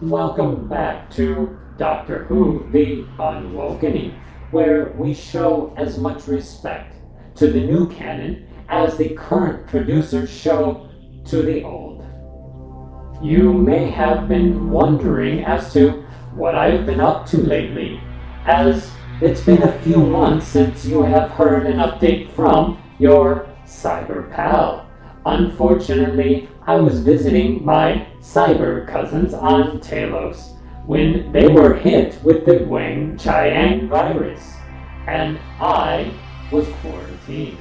Welcome back to Doctor Who, the Unwokening, where we show as much respect to the new canon as the current producers show to the old. You may have been wondering as to what I've been up to lately, as it's been a few months since you have heard an update from your cyber pal. Unfortunately, I was visiting my cyber cousins on Talos when they were hit with the Wang Chiang virus, and I was quarantined.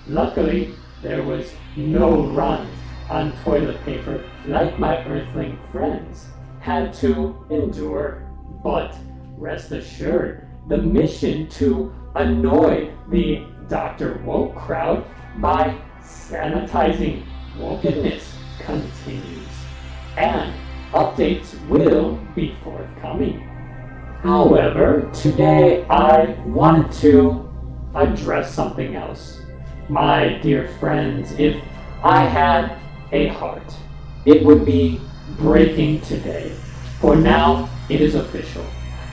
Luckily, there was no runs on toilet paper like my Earthling friends had to endure, but rest assured, the mission to annoy the Dr. Woke crowd by sanitizing wokeness continues, and updates will be forthcoming. However, today I wanted to address something else. My dear friends, if I had a heart, it would be breaking today. For now, it is official.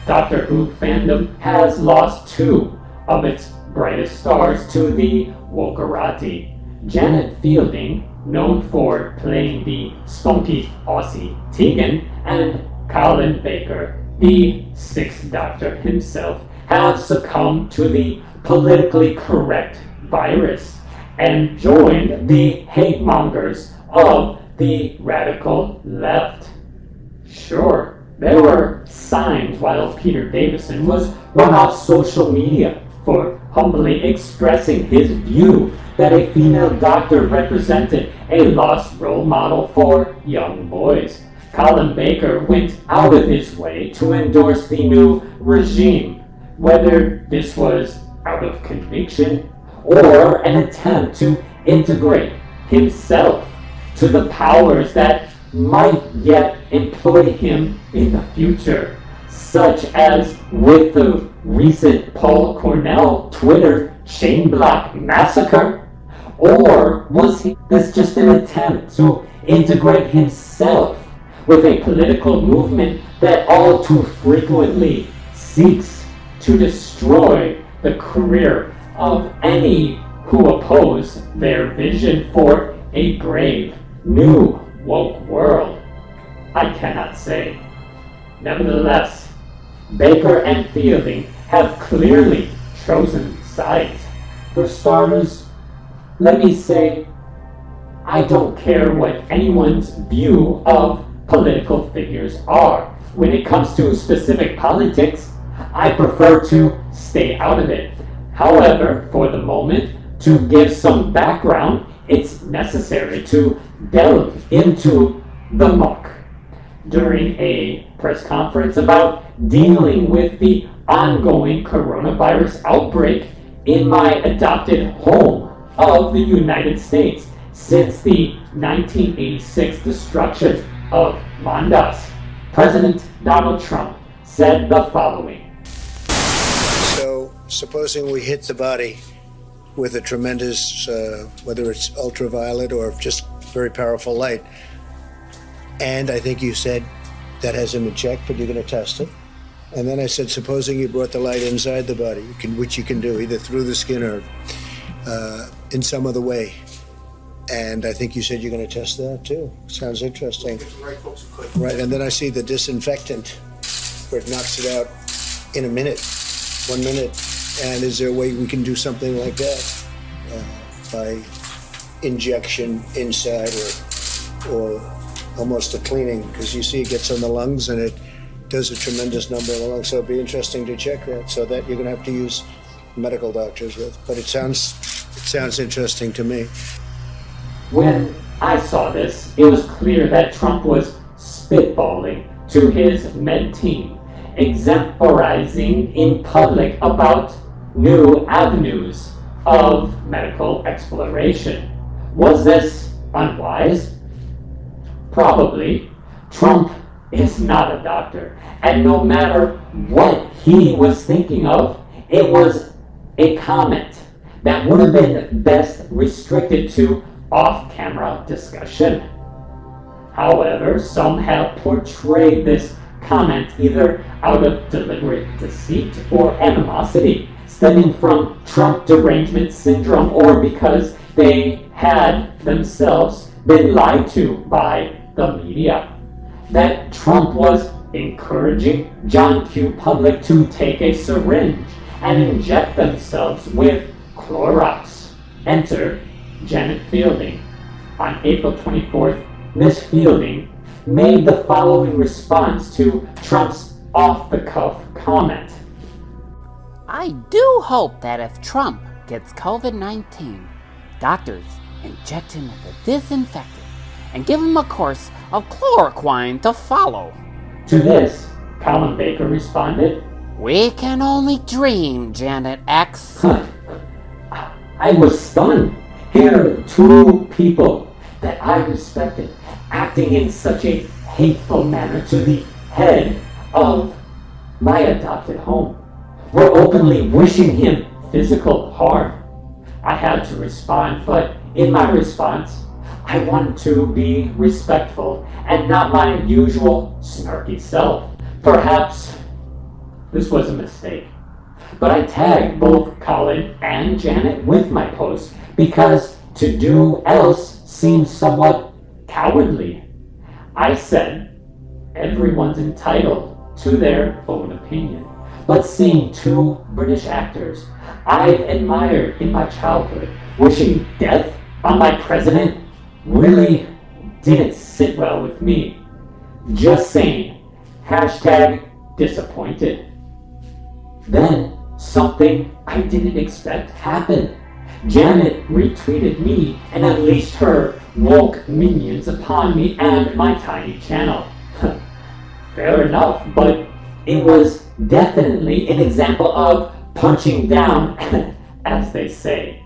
Doctor Who fandom has lost two of its brightest stars to the Wokerati. Janet Fielding, known for playing the spunky Aussie Tegan, and Colin Baker, the Sixth Doctor himself, have succumbed to the politically correct virus and joined the hate mongers of the radical left. Sure, there were signs while Peter Davison was run off social media for humbly expressing his view that a female doctor represented a lost role model for young boys. Colin Baker went out of his way to endorse the new regime, whether this was out of conviction or an attempt to integrate himself to the powers that might yet employ him in the future, such as with the recent Paul Cornell Twitter chain block massacre. Or was this just an attempt to integrate himself with a political movement that all too frequently seeks to destroy the career of any who oppose their vision for a brave, new, woke world? I cannot say. Nevertheless, Baker and Fielding have clearly chosen sides. For starters, let me say, I don't care what anyone's view of political figures are. When it comes to specific politics, I prefer to stay out of it. However, for the moment, to give some background, it's necessary to delve into the muck. During a press conference about dealing with the ongoing coronavirus outbreak in my adopted home of the United States since the 1986 destruction of Mondas, President Donald Trump said the following. So, supposing we hit the body with a tremendous, whether it's ultraviolet or just very powerful light, and I think you said that has him in check, but you're going to test it. And then I said, supposing you brought the light inside the body, which you can do either through the skin or in some other way. And I think you said you're going to test that too. Sounds interesting. Right, and then I see the disinfectant where it knocks it out in a minute, 1 minute. And is there a way we can do something like that by injection inside or almost a cleaning? Because you see it gets on the lungs and it does a tremendous number of the lungs. So it'd be interesting to check that. So that you're going to have to use medical doctors with. But it sounds interesting to me. When I saw this, it was clear that Trump was spitballing to his med team, exemplarizing in public about new avenues of medical exploration. Was this unwise? Probably. Trump is not a doctor, and no matter what he was thinking of, it was a comment that would have been best restricted to off-camera discussion. However, some have portrayed this comment either out of deliberate deceit or animosity, stemming from Trump derangement syndrome, or because they had themselves been lied to by the media. That Trump was encouraging John Q. Public to take a syringe and inject themselves with Clorox. Enter Janet Fielding. On April 24th, Miss Fielding made the following response to Trump's off-the-cuff comment. I do hope that if Trump gets COVID-19, doctors inject him with a disinfectant and give him a course of chloroquine to follow. To this, Colin Baker responded, We can only dream, Janet X. I was stunned. Here, two people that I respected acting in such a hateful manner to the head of my adopted home were openly wishing him physical harm. I had to respond, but in my response, I wanted to be respectful and not my usual snarky self. Perhaps this was a mistake, but I tagged both Colin and Janet with my post because to do else seems somewhat cowardly. I said, everyone's entitled to their own opinion, but seeing two British actors I've admired in my childhood wishing death on my president really didn't sit well with me. Just saying, #disappointed. Then something I didn't expect happened. Janet retweeted me and unleashed her woke minions upon me and my tiny channel. Fair enough, but it was definitely an example of punching down, as they say.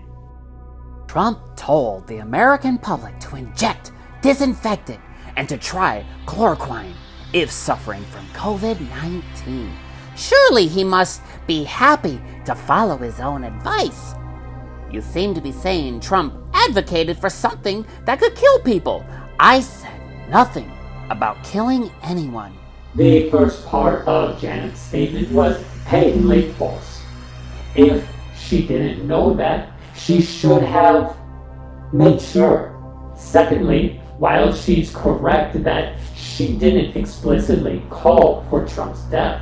Trump told the American public to inject disinfectant and to try chloroquine if suffering from COVID-19. Surely he must be happy to follow his own advice. You seem to be saying Trump advocated for something that could kill people. I said nothing about killing anyone. The first part of Janet's statement was patently false. If she didn't know that, she should have made sure. Secondly, while she's correct that she didn't explicitly call for Trump's death,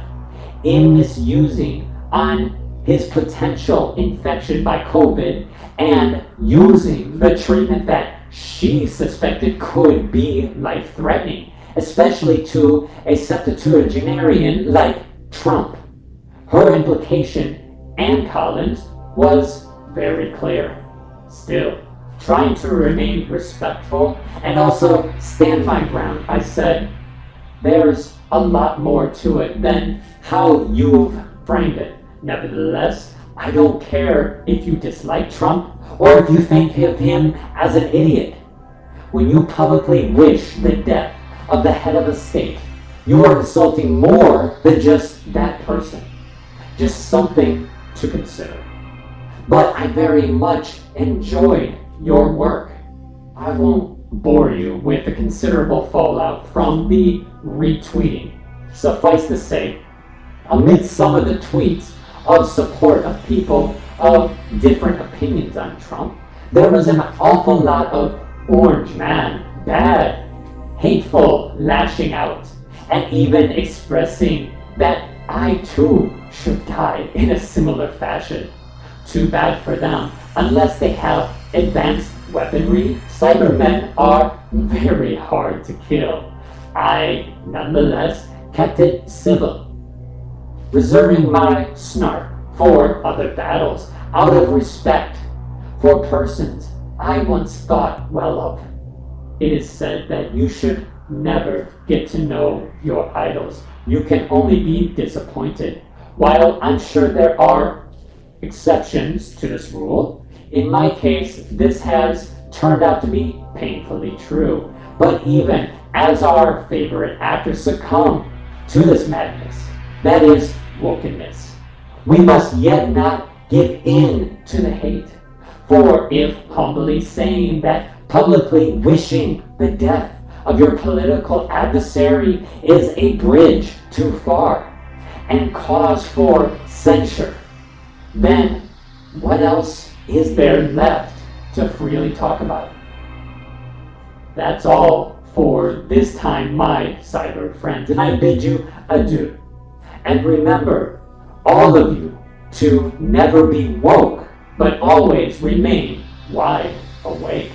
in misusing on his potential infection by COVID and using the treatment that she suspected could be life-threatening, especially to a septuagenarian like Trump. Her implication and Colin's was very clear. Still, trying to remain respectful and also stand my ground, I said, there's a lot more to it than how you've framed it. Nevertheless, I don't care if you dislike Trump or if you think of him as an idiot. When you publicly wish the death of the head of a state, you are insulting more than just that person. Just something to consider. But I very much enjoyed your work. I won't bore you with the considerable fallout from the retweeting. Suffice to say, amidst some of the tweets of support of people of different opinions on Trump, there was an awful lot of orange man, bad, hateful lashing out, and even expressing that I too should die in a similar fashion. Too bad for them. Unless they have advanced weaponry, Cybermen are very hard to kill. I, nonetheless, kept it civil, reserving my snark for other battles out of respect for persons I once thought well of. It is said that you should never get to know your idols. You can only be disappointed. While I'm sure there are exceptions to this rule, in my case, this has turned out to be painfully true. But even as our favorite actors succumb to this madness, that is wokenness, we must yet not give in to the hate. For if humbly saying that publicly wishing the death of your political adversary is a bridge too far and cause for censure, then what else is there left to freely talk about? That's all for this time, my cyber friends, and I bid you adieu. And remember, all of you, to never be woke, but always remain wide awake.